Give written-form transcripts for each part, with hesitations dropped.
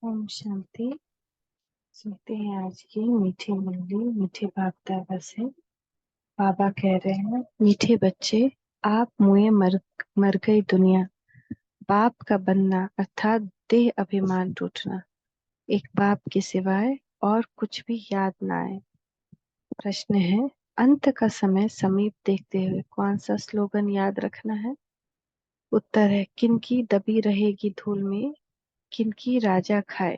ओम शांति। सुनते हैं आज की मीठी मुरली मीठे बाप दादा से। बाबा कह रहे हैं, मीठे बच्चे, आप मुए मर गई दुनिया। बाप का बनना अर्थात देह अभिमान टूटना। एक बाप के सिवाय और कुछ भी याद ना आए। प्रश्न है, अंत का समय समीप देखते हुए कौन सा स्लोगन याद रखना है? उत्तर है, किनकी दबी रहेगी धूल में, किनकी राजा खाए,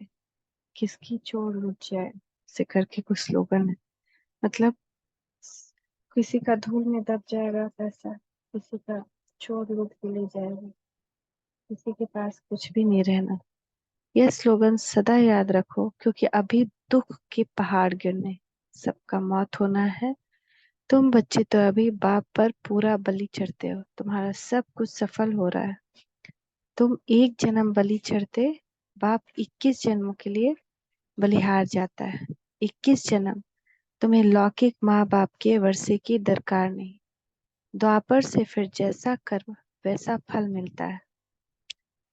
किसकी चोट लुट जाए, से करके कुछ स्लोगन है। मतलब किसी का धूल में दब जाएगा पैसा, किसी का चोर लूट के ले जाएगा, किसी के पास कुछ भी नहीं रहना। यह स्लोगन सदा याद रखो, क्योंकि अभी दुख के पहाड़ गिरने, सबका मौत होना है। तुम बच्चे तो अभी बाप पर पूरा बलि चढ़ते हो, तुम्हारा सब कुछ सफल हो रहा है। तुम एक जन्म बलि चढ़ते, बाप 21 जन्मों के लिए बलिहार जाता है। 21 जन्म। तुम्हें लौकिक माँ बाप के वर्षे की दरकार नहीं। द्वापर से फिर जैसा कर्म वैसा फल मिलता है।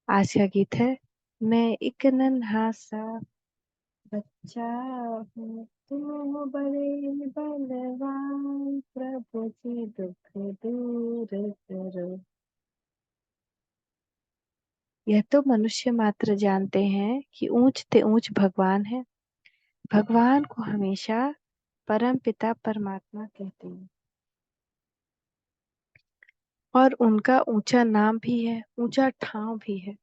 आज का गीत है, मैं एक नन्हा सा बच्चा हूँ, तुम हो बड़े बलवान, प्रभु जी दुख दूर करो। यह तो मनुष्य मात्र जानते हैं कि ऊंच ते ऊंच भगवान है। भगवान को हमेशा परम पिता परमात्मा कहते हैं, और उनका ऊंचा नाम भी है, ऊंचा ठाव भी है।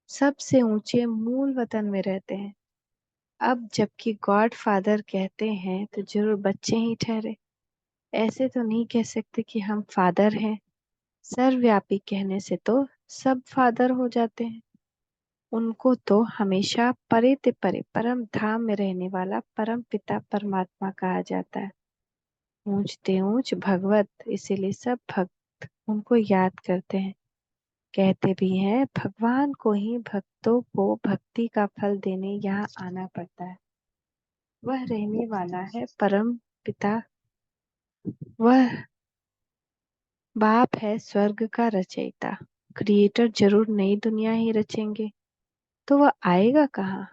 सबसे ऊंचे मूल वतन में रहते हैं। अब जबकि गॉड फादर कहते हैं तो जरूर बच्चे ही ठहरे। ऐसे तो नहीं कह सकते कि हम फादर हैं। सर्वव्यापी कहने से तो सब फादर हो जाते हैं। उनको तो हमेशा परे ते परे परम धाम में रहने वाला परम पिता परमात्मा कहा जाता है। ऊंच ते ऊंच भगवत, इसीलिए सब भक्त उनको याद करते हैं। कहते भी हैं, भगवान को ही भक्तों को भक्ति का फल देने यहाँ आना पड़ता है। वह रहने वाला है परम पिता। वह बाप है स्वर्ग का रचयिता। क्रिएटर जरूर नई दुनिया ही रचेंगे, तो वह आएगा कहाँ?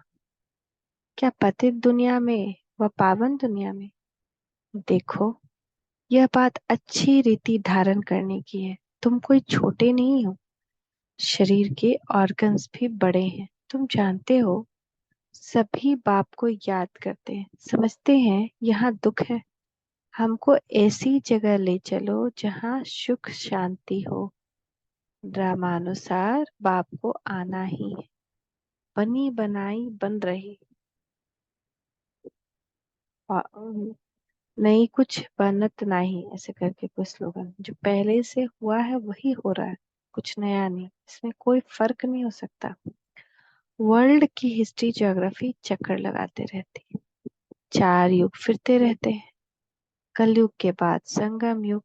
क्या पतित दुनिया में व पावन दुनिया में? देखो, यह बात अच्छी रीति धारण करने की है। तुम कोई छोटे नहीं हो। शरीर के ऑर्गन्स भी बड़े हैं। तुम जानते हो, सभी बाप को याद करते हैं, समझते हैं यहाँ दुख है। हमको ऐसी जगह ले चलो जहाँ सुख शांति हो। ड्रामानुसार बाप को आना ही है। बनी बनाई बन रही, और नहीं कुछ बनत नहीं, ऐसे करके कोई स्लोगन। जो पहले से हुआ है वही हो रहा है, कुछ नया नहीं। इसमें कोई फर्क नहीं हो सकता। वर्ल्ड की हिस्ट्री ज्योग्राफी चक्कर लगाते रहती है। 4 युग फिरते रहते हैं। कलयुग के बाद संगम युग।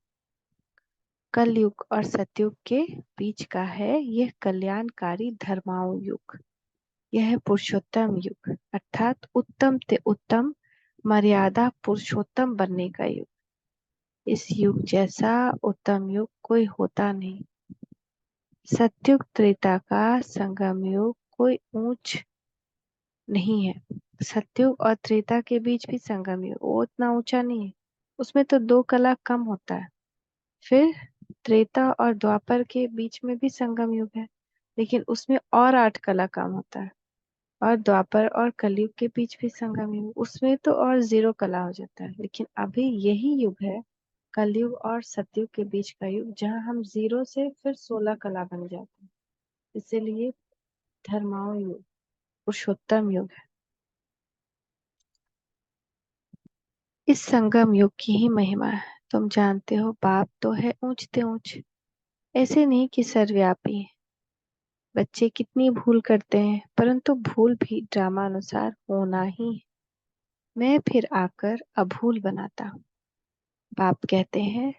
कलयुग और सतयुग के बीच का है यह कल्याणकारी धर्माओं युग। यह है पुरुषोत्तम युग, अर्थात उत्तम ते उत्तम मर्यादा पुरुषोत्तम बनने का युग। इस युग जैसा उत्तम युग कोई होता नहीं। सतयुग त्रेता का संगम युग कोई ऊंच नहीं है। सतयुग और त्रेता के बीच भी संगम युग, वो उतना ऊंचा नहीं है। उसमें तो 2 कला कम होता है। फिर त्रेता और द्वापर के बीच में भी संगम युग है, लेकिन उसमें और 8 कला कम होता है। और द्वापर और कलयुग के बीच भी संगम युग, उसमें तो और 0 कला हो जाता है। लेकिन अभी यही युग है, कलयुग और सतयुग के बीच का युग, जहाँ हम 0 से फिर 16 कला बन जाते हैं। इसीलिए धर्माओं युग पुरुषोत्तम युग है। इस संगम युग की ही महिमा है। तुम जानते हो, बाप तो है ऊंचते ऊंच, ऐसे नहीं कि सर्वव्यापी है। बच्चे कितनी भूल करते हैं, परंतु भूल भी ड्रामानुसार होना ही है। मैं फिर आकर अभूल बनाता हूँ। बाप कहते हैं,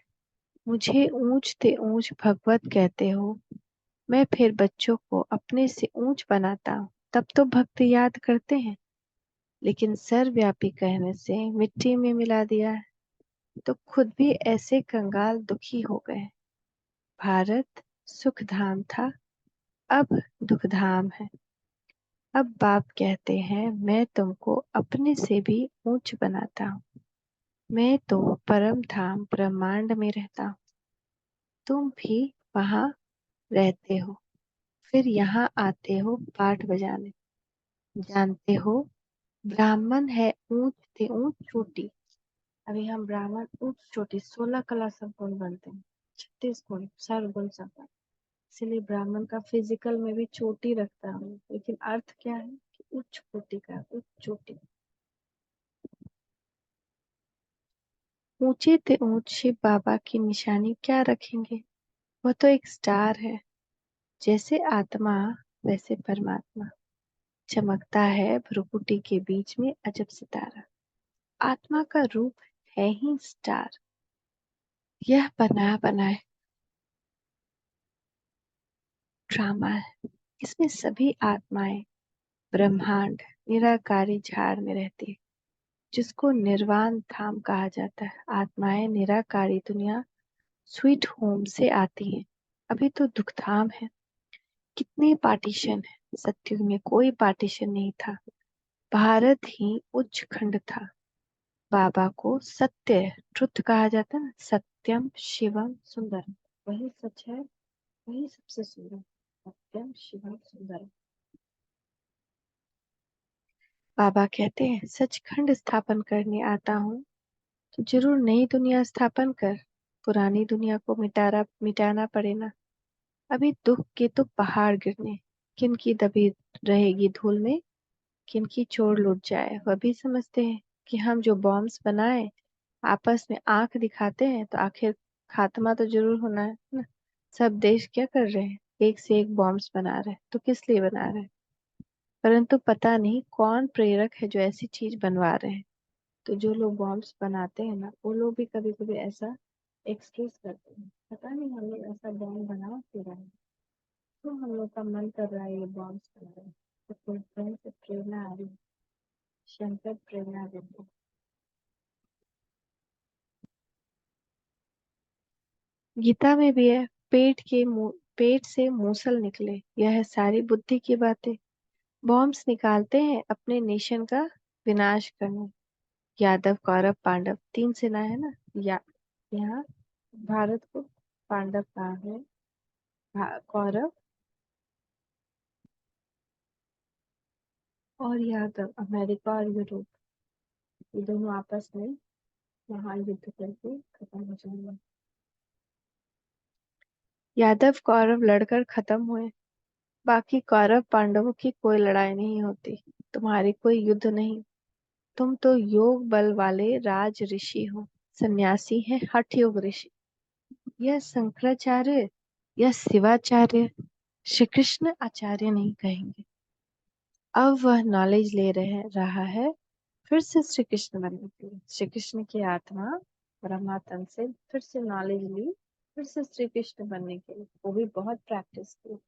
मुझे ऊंच ते ऊंच भगवत कहते हो। मैं फिर बच्चों को अपने से ऊंच बनाता हूँ, तब तो भक्त याद करते हैं। लेकिन सर्वव्यापी कहने से मिट्टी में मिला दिया है, तो खुद भी ऐसे कंगाल दुखी हो गए। भारत सुख धाम था, अब दुख धाम है। अब बाप कहते हैं मैं तुमको अपने से भी ऊंच बनाता हूँ। मैं तो परम धाम ब्रह्मांड में रहता हूँ। तुम भी वहां रहते हो, फिर यहाँ आते हो पाठ बजाने। जानते हो, ब्राह्मण है ऊंच से ऊंच चोटी। अभी हम ब्राह्मण ऊंच चोटी 16 कला संपन्न बनते हैं, 36 गुण सर्वगुण संपन्न। इसलिए ब्राह्मण का फिजिकल में भी चोटी रखता हूँ, लेकिन अर्थ क्या है कि उच्च कोटि का, उच्च चोटी। ऊंचे से ऊंच शिव बाबा की निशानी क्या रखेंगे? वह तो एक स्टार है। जैसे आत्मा वैसे परमात्मा। चमकता है भ्रुकुटी के बीच में अजब सितारा। आत्मा का रूप है ही स्टार। यह बना बनाए ड्रामा है। इसमें सभी आत्माएं ब्रह्मांड निराकारी झाड़ में रहती है, जिसको निर्वाण धाम कहा जाता है। आत्माएं निराकारी दुनिया स्वीट होम से आती हैं। अभी तो दुखधाम है। कितने पार्टीशन है। सत्युग में कोई पार्टीशन नहीं था। भारत ही उच्च खंड था। बाबा को सत्य ट्रुथ कहा जाता है ना, सत्यम शिवम सुंदरम। वही सच है, वही सबसे सुंदर। सत्यम शिवम सुंदरम। बाबा कहते हैं सचखंड स्थापन करने आता हूँ तो जरूर नई दुनिया स्थापन कर। पुरानी दुनिया को मिटाना पड़े ना। अभी दुख के तो पहाड़ गिरने। किनकी दबी रहेगी धूल में, किनकी चोट लुट जाए। वह भी समझते हैं कि हम जो बॉम्ब्स बनाए, आपस में आंख दिखाते हैं तो आखिर खात्मा तो जरूर होना है ना। सब देश क्या कर रहे हैं, एक से एक बॉम्ब्स बना रहे हैं, तो किस लिए बना रहे हैं? परंतु पता नहीं कौन प्रेरक है जो ऐसी चीज बनवा रहे हैं। तो जो लोग बॉम्ब्स बनाते हैं ना, वो लोग भी कभी कभी ऐसा एक्सप्रेस करते हैं, पता नहीं हम लोग ऐसा बॉम्ब बना क्यों रहे हैं। तो हम लोग का मन कर रहा है ये बॉम्ब्स बनाए, तो कोई कहीं से प्रेरणा आ रही है। शंकर प्रेरणा देते हैं। गीता में भी है, पेट से मूसल निकले। यह है सारी बुद्धि की बातें। बॉम्ब्स निकालते हैं अपने नेशन का विनाश करने। यादव कौरव पांडव 3 सेना है ना। या यहाँ भारत को पांडव कहा है, कौरव और यादव अमेरिका और यूरोप, ये दोनों आपस में महायुद्ध करके खत्म हो जाएंगे। यादव कौरव लड़कर खत्म हुए। बाकी कौरव पांडवों की कोई लड़ाई नहीं होती। तुम्हारी कोई युद्ध नहीं। तुम तो योग बल वाले राज ऋषि हो। सन्यासी है हठ योग ऋषि। यह शंकराचार्य या शिवाचार्य श्री कृष्ण आचार्य नहीं कहेंगे। अब वह नॉलेज ले रहा है फिर से श्री कृष्ण बनने के लिए। श्री कृष्ण की आत्मा ब्रह्मातन से फिर से नॉलेज ली, फिर से श्री कृष्ण बनने के लिए। वो भी बहुत प्रैक्टिस की।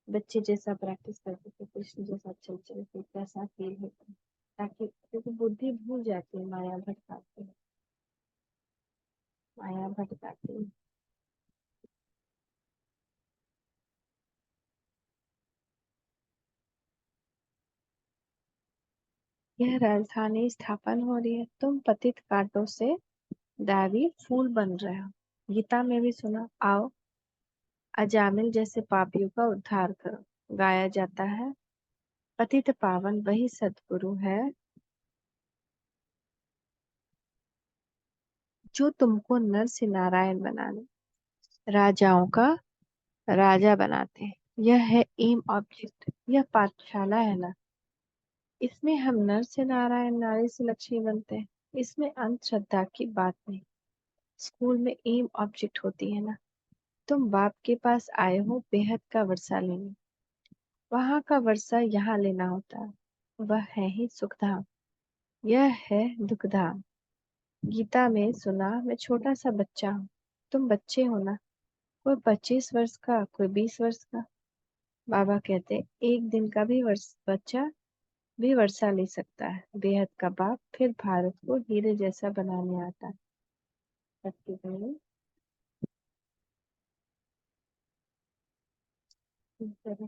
बच्चे जैसा प्रैक्टिस करते थे, कृष्ण जैसा चल चल के कैसा फील होता है, ताकि क्योंकि बुद्धि भूल जाती है, माया भटकाती है, माया भटकाती है। यह राजधानी स्थापन हो रही है। तुम पतित कांटों से दैवी फूल बन रहे हो। गीता में भी सुना, आओ अजामिल जैसे पापियों का उद्धार करो। गाया जाता है, पतित पावन वही सद्गुरु है जो तुमको नर से नारायण बनाने, राजाओं का राजा बनाते हैं। यह है एम ऑब्जेक्ट। यह पाठशाला है ना, इसमें हम नर से नारायण, नारी से लक्ष्मी बनते हैं। इसमें अंधश्रद्धा की बात नहीं। स्कूल में एम ऑब्जेक्ट होती है ना। तुम बाप के पास आए हो बेहद का वर्षा लेने। वहां का वर्षा यहाँ लेना होता है। वह है ही सुखधाम, यह है दुखधाम। गीता में सुना, मैं छोटा सा बच्चा हूँ। तुम बच्चे हो ना, कोई 25 वर्ष का, कोई 20 वर्ष का। बाबा कहते एक दिन का भी बच्चा भी वर्षा ले सकता है। बेहद का बाप फिर भारत को हीरे जैसा बनाने आता है। सबके पहले इस तरह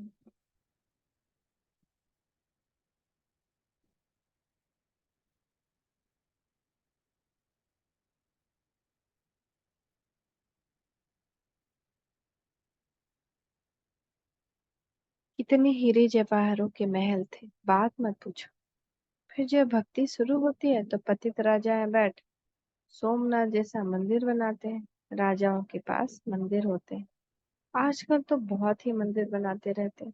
कितने हीरे जवाहरों के महल थे, बात मत पूछो। फिर जब भक्ति शुरू होती है तो पतित राजाएं बैठ सोमनाथ जैसा मंदिर बनाते हैं। राजाओं के पास मंदिर होते हैं, आजकल तो बहुत ही मंदिर बनाते रहते हैं।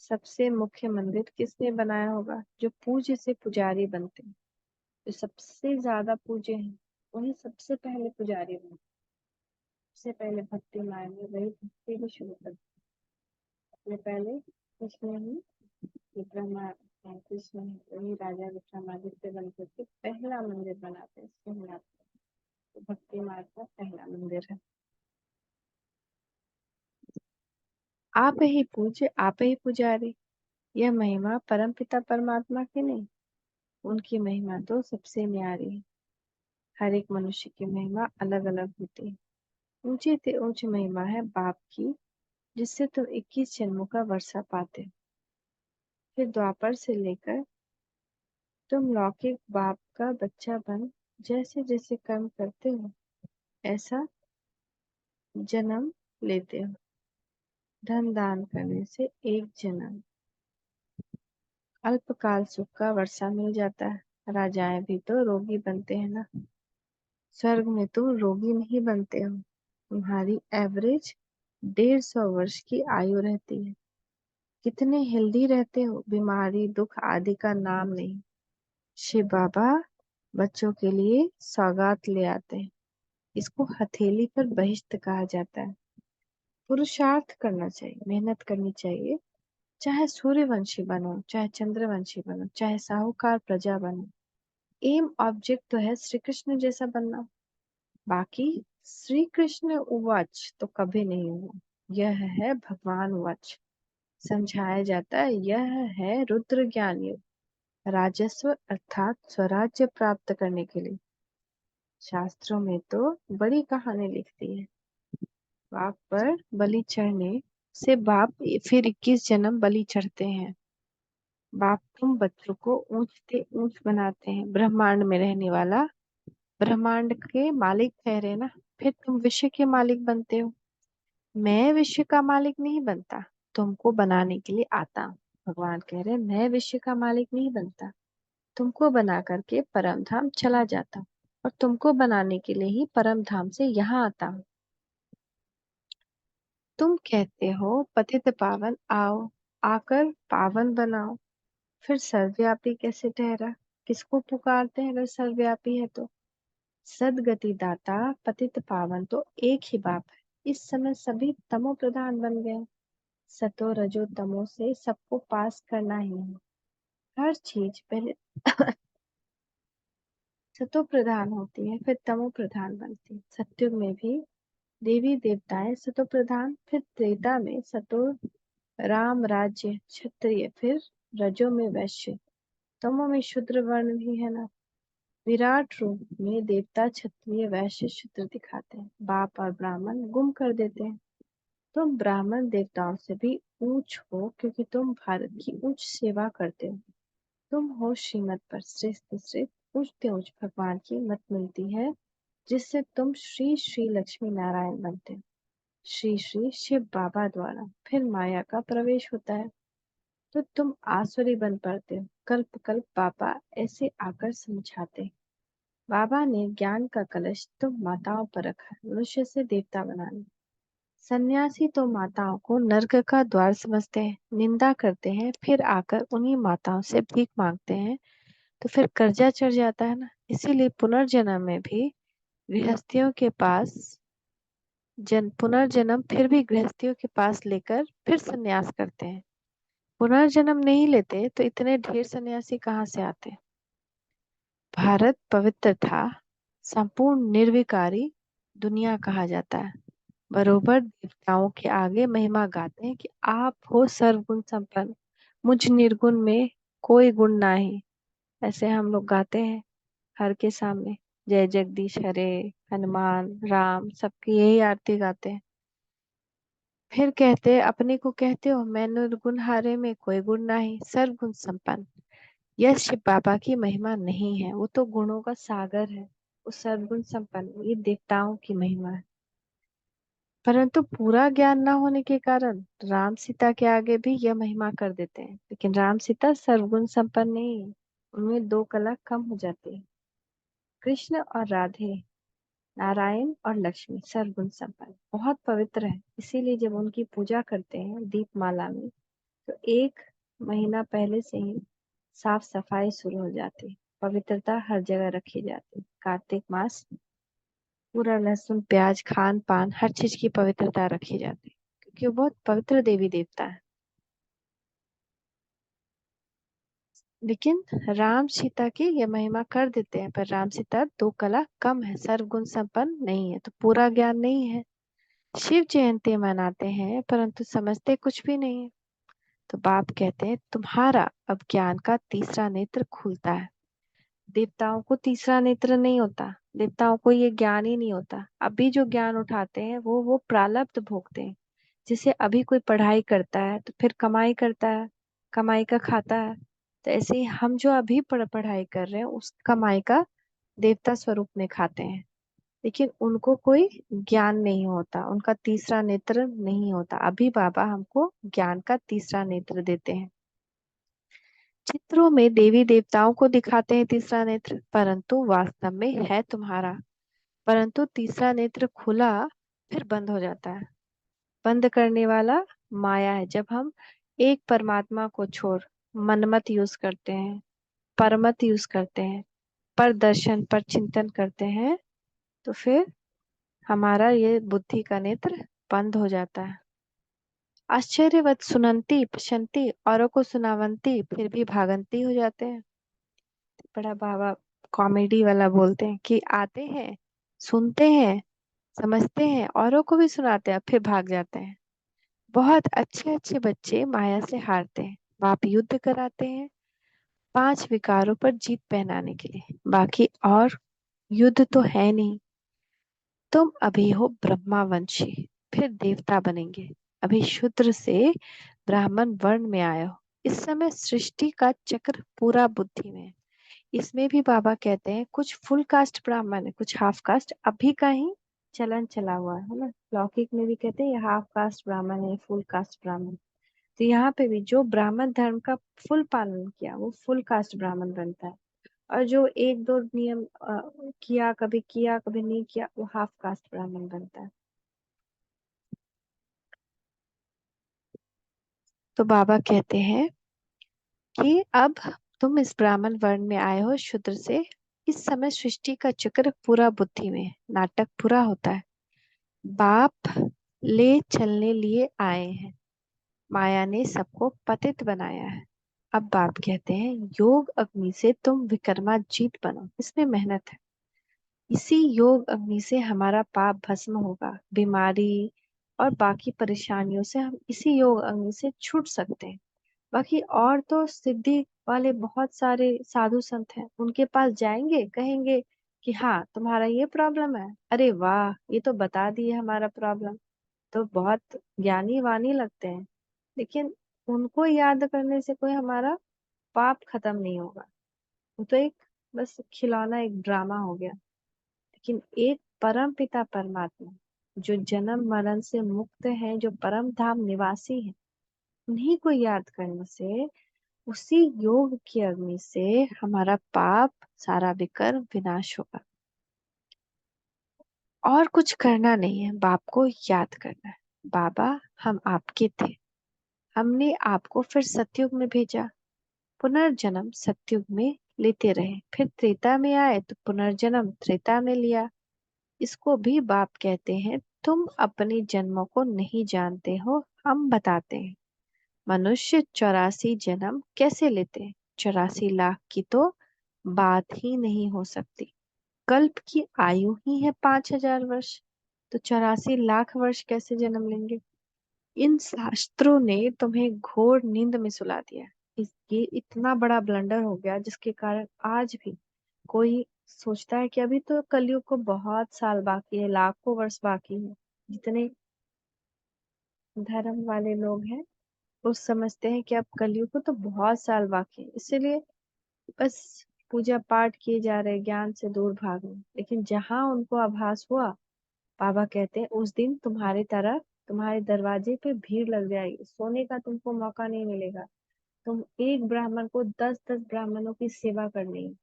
सबसे मुख्य मंदिर किसने बनाया होगा? जो पूज्य से पुजारी बनते हैं, जो सबसे ज्यादा पूज्य हैं, वही सबसे पहले पुजारी बनते हैं। सबसे पहले भक्ति मार्ग में वही भक्ति भी शुरू करते हैं। अपने पहले कृष्ण ही विक्रमा कृष्ण ही वही राजा विक्रमादित्य बन करके पहला मंदिर बनाते हैं सोमनाथ। तो भक्ति मार्ग का पहला मंदिर है। आप ही पूज्य, आप ही पुजारी, यह महिमा परमपिता परमात्मा की नहीं, उनकी महिमा तो सबसे न्यारी है। हर एक मनुष्य की महिमा अलग अलग होती है। ऊंची से ऊंची महिमा है बाप की, जिससे तुम 21 जन्मों का वर्षा पाते हो। फिर द्वापर से लेकर तुम लौकिक बाप का बच्चा बन जैसे जैसे कर्म करते हो, ऐसा जन्म लेते हो। धन दान करने से एक जन्म, अल्पकाल सुख का वर्षा मिल जाता है। राजाएं भी तो रोगी बनते हैं ना। स्वर्ग में तुम रोगी नहीं बनते हो, तुम्हारी एवरेज 150 वर्ष की आयु रहती है। कितने हेल्दी रहते हो, बीमारी दुख आदि का नाम नहीं। शिव बाबा बच्चों के लिए सौगात ले आते हैं। इसको हथेली पर बहिष्ट कहा जाता है। पुरुषार्थ करना चाहिए, मेहनत करनी चाहिए। चाहे सूर्यवंशी बनो, चाहे चंद्रवंशी बनो, चाहे साहूकार प्रजा बनो, एम ऑब्जेक्ट तो है श्री कृष्ण जैसा बनना। बाकी श्री कृष्ण उवाच तो कभी नहीं हुआ, यह है भगवान उवाच। समझाया जाता है यह है रुद्र ज्ञान युग, राजस्व अर्थात स्वराज्य प्राप्त करने के लिए। शास्त्रों में तो बड़ी कहानी लिखती है। बाप पर बलि चढ़ने से बाप फिर 21 जन्म बलि चढ़ते हैं। बाप तुम बच्चों को ऊंच से ऊंच बनाते हैं। ब्रह्मांड में रहने वाला ब्रह्मांड के मालिक ठहरे ना, फिर तुम विश्व के मालिक बनते हो। मैं विश्व का मालिक नहीं बनता, तुमको बनाने के लिए आता हूँ। भगवान कह रहे हैं मैं विश्व का मालिक नहीं बनता, तुमको बना करके परम धाम चला जाता हूँ, और तुमको बनाने के लिए ही परम धाम से यहाँ आता हूँ। तुम कहते हो पतित पावन आओ, आकर पावन बनाओ। फिर सर्वव्यापी कैसे ठहरा? किसको पुकारते हैं अगर सर्वव्यापी है तो? सदगति दाता पतित पावन तो एक ही बाप है। इस समय सभी तमो प्रधान बन गए। सतो रजो तमो से सबको पास करना ही है। हर चीज पहले सतो प्रधान होती है, फिर तमो प्रधान बनती है। सत्युग में भी देवी देवताएं सतो प्रधान, फिर त्रेता में सतो राम राज्य क्षत्रिय, फिर रजो में वैश्य, तमो में शूद्र वर्ण भी है ना। विराट रूप में देवता क्षत्रिय वैश्य शूद्र दिखाते हैं, बाप और ब्राह्मण गुम कर देते हैं। तुम ब्राह्मण देवताओं से भी ऊंच हो, क्योंकि तुम भारत की उच्च सेवा करते हो। तुम हो श्रीमत पर श्रेष्ठ श्रेष्ठ, ऊंचते ऊंच भगवान की मत मिलती है, जिससे तुम श्री श्री लक्ष्मी नारायण बनते हो। श्री श्री शिव बाबा द्वारा फिर माया का प्रवेश होता है, तो तुम आसुरी बन पड़ते हो। कल्प कल्प बाबा ऐसे आकर समझाते हैं। बाबा ने ज्ञान का कलश तुम माताओं पर रखा है, मनुष्य से देवता बनाने। सन्यासी तो माताओं को नर्क का द्वार समझते हैं, निंदा करते हैं, फिर आकर उन्हीं माताओं से भीख मांगते हैं, तो फिर कर्जा चढ़ जाता है ना। इसीलिए पुनर्जन्म में भी गृहस्थियों के पास पुनर्जन्म फिर भी गृहस्थियों के पास लेकर फिर सन्यास करते हैं। पुनर्जन्म नहीं लेते तो इतने ढेर सन्यासी कहाँ से आते? भारत पवित्र था, संपूर्ण निर्विकारी दुनिया कहा जाता है। बरोबर देवताओं के आगे महिमा गाते हैं कि आप हो सर्वगुण संपन्न, मुझ निर्गुण में कोई गुण नाही। ऐसे हम लोग गाते हैं हर के सामने, जय जगदीश हरे, हनुमान राम सबकी यही आरती गाते हैं। फिर कहते अपने को कहते हो मैं निर्गुण हारे में कोई गुण नहीं, सर्वगुण संपन्न। यह शिव बाबा की महिमा नहीं है, वो तो गुणों का सागर है। वो सर्वगुण संपन्न, ये देवताओं की महिमा है। परंतु पूरा ज्ञान न होने के कारण राम सीता के आगे भी यह महिमा कर देते हैं, लेकिन राम सीता सर्वगुण संपन्न नहीं है, उनमें दो कला कम हो जाती है। कृष्ण और राधे, नारायण और लक्ष्मी सर्वगुण संपन्न बहुत पवित्र है, इसीलिए जब उनकी पूजा करते हैं दीपमाला में, तो 1 महीना पहले से ही साफ सफाई शुरू हो जाती है, पवित्रता हर जगह रखी जाती है। कार्तिक मास पूरा लहसुन प्याज खान पान हर चीज की पवित्रता रखी जाती है, क्योंकि वो बहुत पवित्र देवी देवता है। लेकिन राम सीता की यह महिमा कर देते हैं, पर राम सीता दो कला कम है, सर्वगुण संपन्न नहीं है, तो पूरा ज्ञान नहीं है। शिव जयंती मनाते हैं परंतु समझते कुछ भी नहीं है। तो बाप कहते हैं तुम्हारा अब ज्ञान का तीसरा नेत्र खुलता है। देवताओं को तीसरा नेत्र नहीं होता, देवताओं को ये ज्ञान ही नहीं होता। अभी जो ज्ञान उठाते हैं वो प्रारब्ध भोगते हैं। जैसे अभी कोई पढ़ाई करता है तो फिर कमाई करता है, कमाई का खाता है। तो ऐसे ही हम जो अभी पढ़ाई कर रहे हैं उस कमाई का देवता स्वरूप में खाते हैं। लेकिन उनको कोई ज्ञान नहीं होता, उनका तीसरा नेत्र नहीं होता। अभी बाबा हमको ज्ञान का तीसरा नेत्र देते हैं। चित्रों में देवी देवताओं को दिखाते हैं तीसरा नेत्र, परंतु वास्तव में है तुम्हारा। परंतु तीसरा नेत्र खुला फिर बंद हो जाता है। बंद करने वाला माया है। जब हम एक परमात्मा को छोड़ मनमत यूज करते हैं, परमत यूज करते हैं, पर दर्शन पर चिंतन करते हैं, तो फिर हमारा ये बुद्धि का नेत्र बंद हो जाता है। आश्चर्यवत सुनंती पशंती औरों को सुनावंती फिर भी भागंती हो जाते हैं। बड़ा बाबा कॉमेडी वाला बोलते हैं कि आते हैं, सुनते हैं, समझते हैं, औरों को भी सुनाते हैं, फिर भाग जाते हैं। बहुत अच्छे अच्छे बच्चे माया से हारते हैं। बाप युद्ध कराते हैं 5 विकारों पर जीत पहनाने के लिए, बाकी और युद्ध तो है नहीं। तुम अभी हो ब्रह्मावंशी, फिर देवता बनेंगे। अभी शूद्र से ब्राह्मण वर्ण में आए हो। इस समय सृष्टि का चक्र पूरा बुद्धि में है। इसमें भी बाबा कहते हैं कुछ फुल कास्ट ब्राह्मण है, कुछ हाफ कास्ट अभी का ही चलन चला हुआ है ना। लौकिक में भी कहते हैं ये हाफ कास्ट ब्राह्मण है, फुल कास्ट ब्राह्मण। तो यहाँ पे भी जो ब्राह्मण धर्म का फुल पालन किया वो फुल कास्ट ब्राह्मण बनता है, और जो एक दो नियम किया कभी नहीं किया वो हाफ कास्ट ब्राह्मण बनता है। तो बाबा कहते हैं कि अब तुम इस ब्राह्मण वर्ण में आए हो शूद्र से। इस समय सृष्टि का चक्र पूरा बुद्धि में है, नाटक पूरा होता है। बाप ले चलने लिए आए हैं, माया ने सबको पतित बनाया है। अब बाप कहते हैं योग अग्नि से तुम विक्रमाजीत बनो, इसमें मेहनत है। इसी योग अग्नि से हमारा पाप भस्म होगा, बीमारी और बाकी परेशानियों से हम इसी योग अग्नि से छूट सकते हैं। बाकी और तो सिद्धि वाले बहुत सारे साधु संत हैं, उनके पास जाएंगे कहेंगे कि हाँ तुम्हारा ये प्रॉब्लम है, अरे वाह ये तो बता दिए हमारा प्रॉब्लम, तो बहुत ज्ञानी वानी लगते हैं। लेकिन उनको याद करने से कोई हमारा पाप खत्म नहीं होगा, वो तो एक बस खिलौना, एक ड्रामा हो गया। लेकिन एक परम पिता परमात्मा जो जन्म मरण से मुक्त है, जो परम धाम निवासी है, उन्हीं को याद करने से, उसी योग की अग्नि से हमारा पाप सारा बिकर विनाश होगा। और कुछ करना नहीं है, बाप को याद करना है। बाबा हम आपके थे, हमने आपको फिर सतयुग में भेजा, पुनर्जन्म सतयुग में लेते रहे, फिर त्रेता में आए तो पुनर्जन्म त्रेता में लिया। इसको भी बाप कहते हैं तुम अपने जन्मों को नहीं जानते हो, हम बताते हैं। मनुष्य 84 जन्म कैसे लेते हैं? 84 लाख की तो बात ही नहीं हो सकती। कल्प की आयु ही है 5000 वर्ष, तो 84 लाख वर्ष कैसे जन्म लेंगे? इन शास्त्रों ने तुम्हें घोर नींद में सुला दिया। ये इतना बड़ा ब्लंडर हो गया जिसके कारण आज भी कोई सोचता है कि अभी तो कलयुग को बहुत साल बाकी है, लाखों वर्ष बाकी है। जितने धर्म वाले लोग हैं वो समझते हैं कि अब कलयुग को तो बहुत साल बाकी है, इसीलिए बस पूजा पाठ किए जा रहे, ज्ञान से दूर भाग रहे। लेकिन जहां उनको आभास हुआ बाबा कहते हैं उस दिन तुम्हारे तरफ, तुम्हारे दरवाजे पे भीड़ लग जाएगी, सोने का तुमको मौका नहीं मिलेगा। तुम एक ब्राह्मण को 10-10 ब्राह्मणों की सेवा करनी है।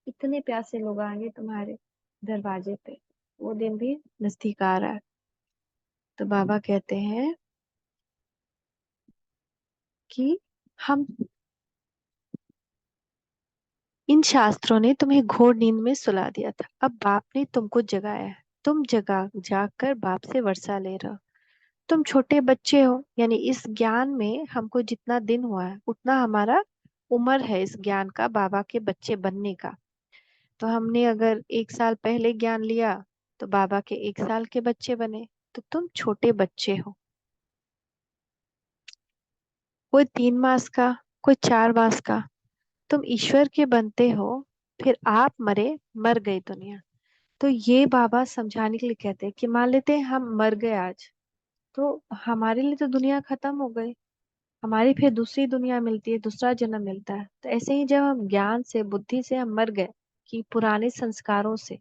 इतने प्यासे लोग आएंगे तुम्हारे दरवाजे पे। वो दिन भी नजदीक आ रहा है। तो बाबा कहते हैं कि हम, इन शास्त्रों ने तुम्हें घोर नींद में सुला दिया था, अब बाप ने तुमको जगाया है। तुम जगा जाग कर बाप से वर्षा ले रहे हो। तुम छोटे बच्चे हो, यानी इस ज्ञान में हमको जितना दिन हुआ है उतना हमारा उम्र है इस ज्ञान का, बाबा के बच्चे बनने का। तो हमने अगर 1 साल पहले ज्ञान लिया तो बाबा के 1 साल के बच्चे बने। तो तुम छोटे बच्चे हो, कोई 3 मास का, कोई 4 मास का। तुम ईश्वर के बनते हो, फिर आप मरे, मर गई दुनिया। तो ये बाबा समझाने के लिए कहते हैं कि मान लेते हैं हम मर गए आज, तो हमारे लिए तो दुनिया खत्म हो गई। हमारी फिर दूसरी दुनिया मिलती है, दूसरा जन्म मिलता है। तो ऐसे ही जब हम ज्ञान से, बुद्धि से हम मर गए कि पुराने संस्कारों से,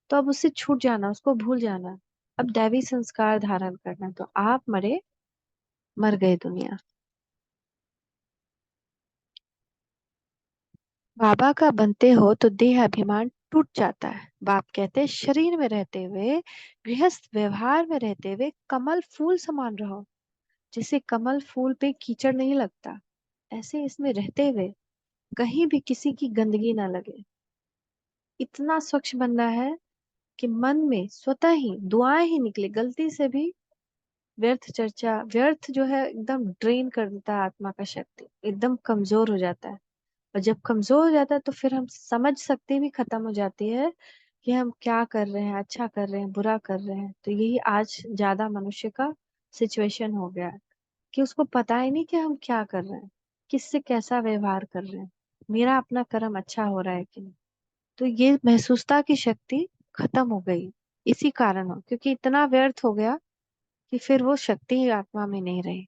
तो अब उससे छूट जाना, उसको भूल जाना। अब दैवी संस्कार धारण करना। तो आप मरे, मर गए दुनिया। बाबा का बनते हो तो देह अभिमान टूट जाता है। बाप कहते हैं शरीर में रहते हुए, गृहस्थ व्यवहार में रहते हुए कमल फूल समान रहो। जैसे कमल फूल पे कीचड़ नहीं लगता, ऐसे इसमें रहते हुए कहीं भी किसी की गंदगी ना लगे। इतना स्वच्छ बनना है कि मन में स्वतः ही दुआएं ही निकले। गलती से भी व्यर्थ चर्चा, व्यर्थ जो है एकदम ड्रेन कर देता है आत्मा का शक्ति, एकदम कमजोर हो जाता है। और जब कमजोर हो जाता है तो फिर हम समझ सकते भी खत्म हो जाती है कि हम क्या कर रहे हैं, अच्छा कर रहे हैं, बुरा कर रहे हैं। तो यही आज ज्यादा मनुष्य का सिचुएशन हो गया है कि उसको पता ही नहीं कि हम क्या कर रहे हैं, किससे कैसा व्यवहार कर रहे हैं, मेरा अपना कर्म अच्छा हो रहा है कि नहीं। तो ये महसूसता की शक्ति खत्म हो गई। इसी कारण हो, क्योंकि इतना व्यर्थ हो गया कि फिर वो शक्ति आत्मा में नहीं रही।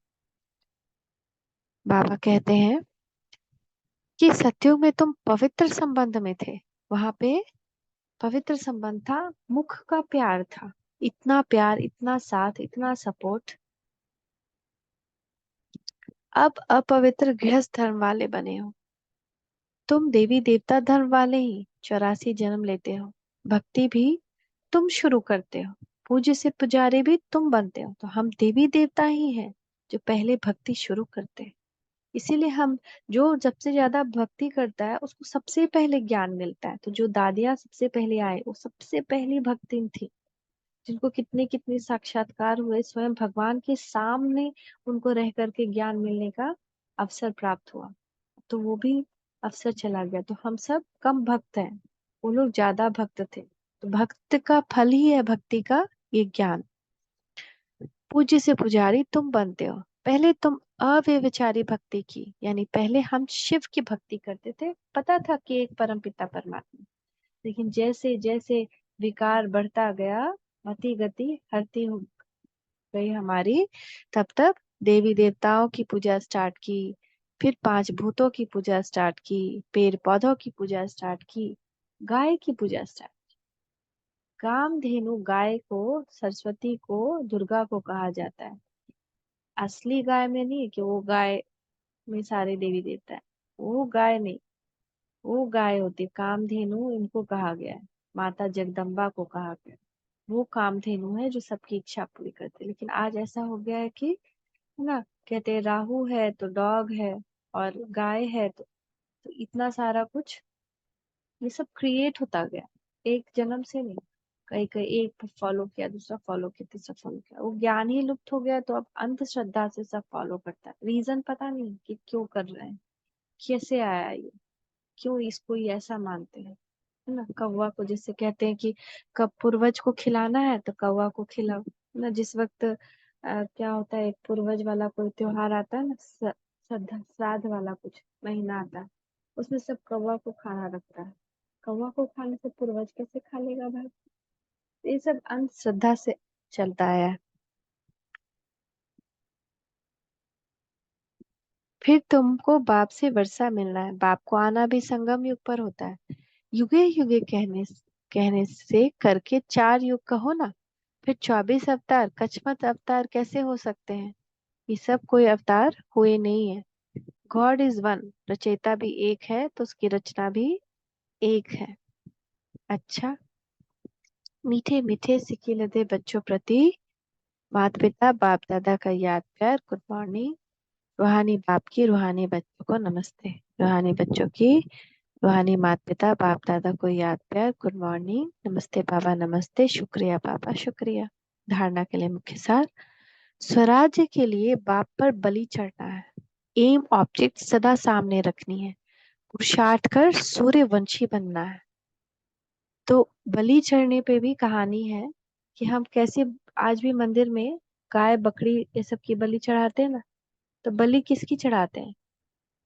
बाबा कहते हैं कि सत्युग में तुम पवित्र संबंध में थे। वहां पे पवित्र संबंध था, मुख का प्यार था। इतना प्यार, इतना साथ, इतना सपोर्ट। अब अपवित्र गृहस्थ धर्म वाले बने हो। तुम देवी देवता धर्म वाले ही 84 जन्म लेते हो। भक्ति भी तुम शुरू करते हो, पूज्य से पुजारी भी तुम बनते हो। तो हम देवी देवता ही हैं जो पहले भक्ति शुरू करते हैं। इसीलिए हम, जो सबसे ज्यादा भक्ति करता है उसको सबसे पहले ज्ञान मिलता है। तो जो दादियाँ सबसे पहले आए वो सबसे पहली भक्तिन थी, जिनको कितने कितने साक्षात्कार हुए, स्वयं भगवान के सामने उनको रह करके ज्ञान मिलने का अवसर प्राप्त हुआ। तो वो भी अवसर चला गया। तो हम सब कम भक्त हैं, वो लोग ज्यादा भक्त थे। तो भक्त का फल ही है भक्ति का ये ज्ञान। पूज्य से पुजारी तुम बनते हो। पहले तुम अव्यभिचारी भक्ति की, यानी पहले हम शिव की भक्ति करते थे, पता था कि एक परम पिता परमात्मा। लेकिन जैसे जैसे विकार बढ़ता गया, मति गति हरती हो गई हमारी, तब तक देवी देवताओं की पूजा स्टार्ट की, फिर 5 भूतों की पूजा स्टार्ट की, पेड़ पौधों की पूजा स्टार्ट की, गाय की पूजा स्टार्ट। कामधेनु गाय को, सरस्वती को, दुर्गा को कहा जाता है। असली गाय में नहीं कि वो गाय में सारे देवी देवता है, वो गाय नहीं। वो गाय होती है कामधेनु, इनको कहा गया है। माता जगदम्बा को कहा गया है। वो कामधेनु है जो सबकी इच्छा पूरी करती है। लेकिन आज ऐसा हो गया है कि, है ना, कहते हैं राहु है तो डॉग है, और गाय है तो इतना सारा कुछ, ये सब क्रिएट होता गया एक जन्म से नहीं। कहीं कहीं एक फॉलो किया, दूसरा फॉलो किया, तीसरा फॉलो किया, वो ज्ञान ही लुप्त हो गया। तो अब अंधश्रद्धा से सब फॉलो करता है, रीजन पता नहीं कि क्यों कर रहे हैं, कैसे आया ये, क्यों इसको ये ऐसा मानते हैं। है ना, कौवा को जैसे कहते हैं कि कब पूर्वज को खिलाना है तो कौवा को खिलाओ। है ना, जिस वक्त क्या होता है, एक पूर्वज वाला कोई त्योहार आता है ना, श्राद्ध वाला कुछ महीना आता है, उसमें सब कौवा को खाना रखता है। कौवा को खाने से पूर्वज कैसे खा लेगा भाई। ये सब अंधश्रद्धा से चलता है। फिर तुमको बाप से वर्षा मिलना है। बाप को आना भी संगम युग पर होता है। युगे युगे कहने कहने से करके 4 युग कहो ना। फिर 24 अवतार, कछमत अवतार कैसे हो सकते हैं? ये सब कोई अवतार हुए नहीं है। गॉड इज वन, रचयिता भी एक है तो उसकी रचना भी एक है। अच्छा, मीठे मीठे सिक्के लदे बच्चों प्रति माता पिता बाप दादा का याद प्यार, गुड मॉर्निंग। रूहानी बाप की रूहानी बच्चों को नमस्ते। रूहानी बच्चों की रूहानी माता पिता बाप दादा को याद प्यार, गुड मॉर्निंग। नमस्ते बाबा, नमस्ते, शुक्रिया बाबा, शुक्रिया। धारणा के लिए मुख्य सार। स्वराज्य के लिए बाप पर बलि चढ़ना है। एम ऑब्जेक्ट सदा सामने रखनी है। पुरुषार्थ कर सूर्यवंशी बनना है। तो बलि चढ़ने पे भी कहानी है कि हम कैसे आज भी मंदिर में गाय बकरी ये सब की बलि चढ़ाते हैं ना। तो बलि किसकी चढ़ाते हैं?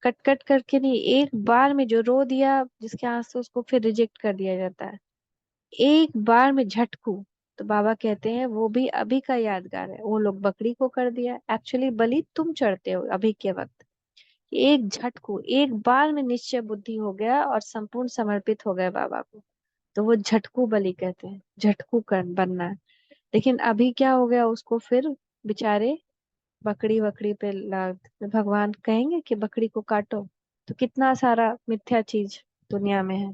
कट कट करके नहीं, एक बार में जो रो दिया जिसके आंसू, उसको फिर रिजेक्ट कर दिया जाता है। एक बार में झटकू। तो बाबा कहते हैं वो भी अभी का यादगार है। वो लोग बकरी को कर दिया, एक्चुअली बलि तुम चढ़ते हो अभी के वक्त। एक झटकू, एक बार में निश्चय बुद्धि हो गया और संपूर्ण समर्पित हो गए बाबा को। तो वो झटकू बलि कहते हैं, झटकू कर बनना है। लेकिन अभी क्या हो गया उसको, फिर बेचारे बकरी वकड़ी पे भगवान कहेंगे कि बकरी को काटो। तो कितना सारा मिथ्या चीज दुनिया में है।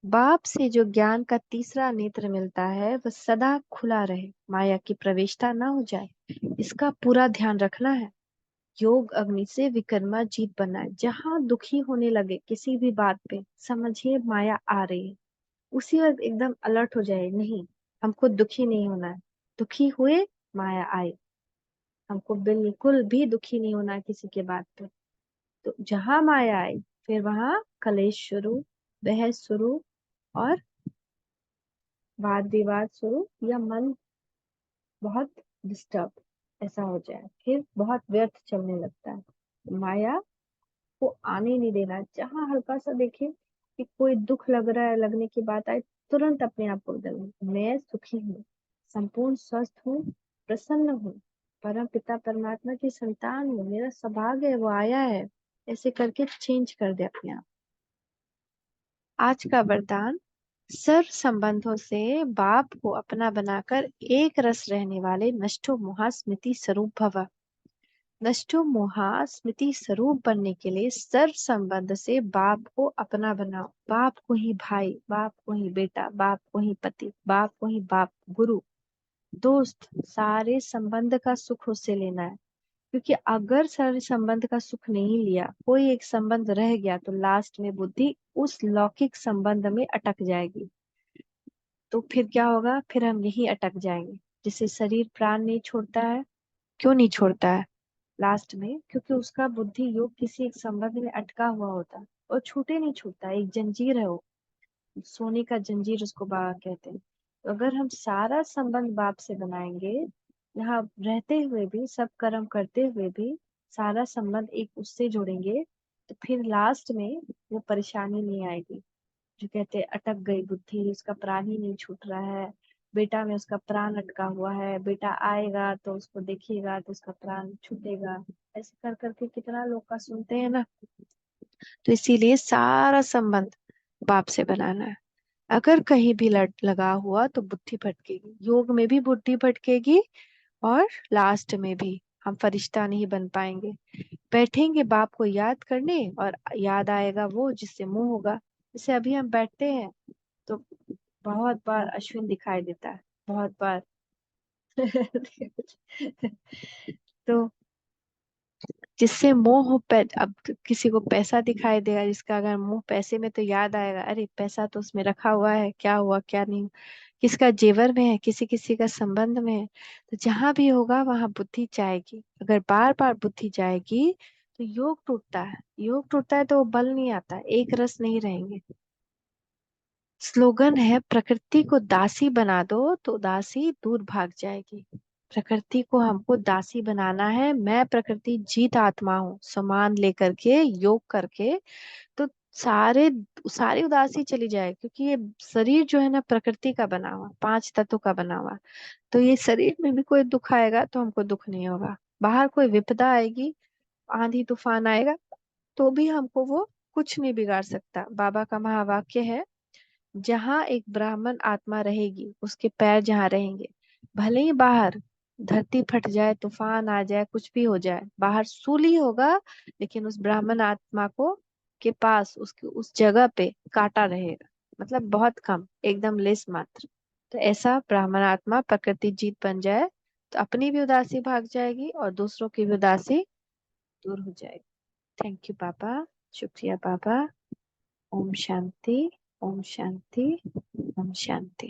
बाप से जो ज्ञान का तीसरा नेत्र मिलता है वह सदा खुला रहे, माया की प्रवेशता ना हो जाए, इसका पूरा ध्यान रखना है। योग अग्नि से विकर्मा जीत बनाए। जहां दुखी होने लगे किसी भी बात पे, समझिए माया आ रही है। उसी वक्त एकदम अलर्ट हो जाए, नहीं, हमको दुखी नहीं होना है। दुखी हुए, माया आई। हमको बिल्कुल भी दुखी नहीं होना है किसी के बात पे। तो जहां माया आई, फिर वहां कलेश शुरू, बहस शुरू, और वाद विवाद शुरू, या मन बहुत डिस्टर्ब ऐसा हो जाए, फिर बहुत व्यर्थ चलने लगता है। माया को आने नहीं देना। जहां हल्का सा देखे कि कोई दुख लग रहा है, लगने की बात आए, तुरंत अपने आप बोल देना, मैं सुखी हूँ, संपूर्ण स्वस्थ हूँ, प्रसन्न हूँ, परम पिता परमात्मा की संतान हूँ, मेरा सौभाग्य है वो आया है। ऐसे करके चेंज कर दे अपने आप। आज का वरदान। सर्व संबंधों से बाप को अपना बनाकर एक रस रहने वाले नष्टो मोहा स्मृति स्वरूप भव। नष्टो मोहा स्मृति स्वरूप बनने के लिए सर्व संबंध से बाप को अपना बनाओ। बाप को ही भाई, बाप को ही बेटा, बाप को ही पति, बाप को ही बाप, गुरु, दोस्त, सारे संबंध का सुख उससे लेना है। क्योंकि अगर सारे संबंध का सुख नहीं लिया, कोई एक संबंध रह गया, तो लास्ट में बुद्धि उस लौकिक संबंध में अटक जाएगी। तो फिर क्या होगा? फिर हम यही अटक जाएंगे। जिसे शरीर प्राण नहीं छोड़ता है, क्यों नहीं छोड़ता है लास्ट में? क्योंकि उसका बुद्धि योग किसी एक संबंध में अटका हुआ होता है, और छूटे नहीं छूटता, एक जंजीर है वो, सोने का जंजीर उसको बाबा कहते हैं। तो अगर हम सारा संबंध बाप से बनाएंगे, यहाँ रहते हुए भी, सब कर्म करते हुए भी सारा संबंध एक उससे जोड़ेंगे, तो फिर लास्ट में वो परेशानी नहीं आएगी। जो कहते हैं अटक गई बुद्धि, उसका प्राण ही नहीं छूट रहा है, बेटा में उसका प्राण अटका हुआ है, बेटा आएगा तो उसको देखिएगा तो उसका प्राण छूटेगा। ऐसे कर करके कितना लोग का सुनते हैं ना। तो इसीलिए सारा संबंध बाप से बनाना है। अगर कहीं भी लट लगा हुआ तो बुद्धि भटकेगी, योग में भी बुद्धि भटकेगी, और लास्ट में भी हम फरिश्ता नहीं बन पाएंगे। बैठेंगे बाप को याद करने, और याद आएगा वो जिससे मुंह होगा। जैसे अभी हम बैठते हैं तो बहुत बार अश्विन दिखाई देता है, बहुत बार। तो जिससे मोह हो, अब किसी को पैसा दिखाई देगा, जिसका अगर मुंह पैसे में, तो याद आएगा अरे पैसा तो उसमें रखा हुआ है, क्या हुआ क्या नहीं। किसका जेवर में है, किसी किसी का संबंध में है। तो जहां भी होगा वहां बुद्धि जाएगी। अगर बार बार बुद्धि जाएगी तो योग टूटता है। योग टूटता है तो वो बल नहीं आता, एक रस नहीं रहेंगे। स्लोगन है, प्रकृति को दासी बना दो तो दासी दूर भाग जाएगी। प्रकृति को हमको दासी बनाना है। मैं प्रकृति जीत आत्मा हूँ, समान लेकर के योग करके, तो सारे सारी उदासी चली जाए। क्योंकि ये शरीर जो है ना, प्रकृति का बना हुआ, 5 तत्वों का बना हुआ। तो ये शरीर में भी कोई दुख आएगा तो हमको दुख नहीं होगा। बाहर कोई विपदा आएगी, आंधी तूफान आएगा, तो भी हमको वो कुछ नहीं बिगाड़ सकता। बाबा का महावाक्य है, जहाँ एक ब्राह्मण आत्मा रहेगी, उसके पैर जहाँ रहेंगे, भले ही बाहर धरती फट जाए, तूफान आ जाए, कुछ भी हो जाए, बाहर सूली होगा, लेकिन उस ब्राह्मण आत्मा को के पास उसके उस जगह पे कांटा रहेगा। मतलब बहुत कम, एकदम लेस मात्र। तो ऐसा ब्राह्मण आत्मा प्रकृति जीत बन जाए तो अपनी भी उदासी भाग जाएगी और दूसरों की भी उदासी दूर हो जाएगी। थैंक यू पापा। शुक्रिया पापा। ओम शांति। ओम शांति। ओम शांति।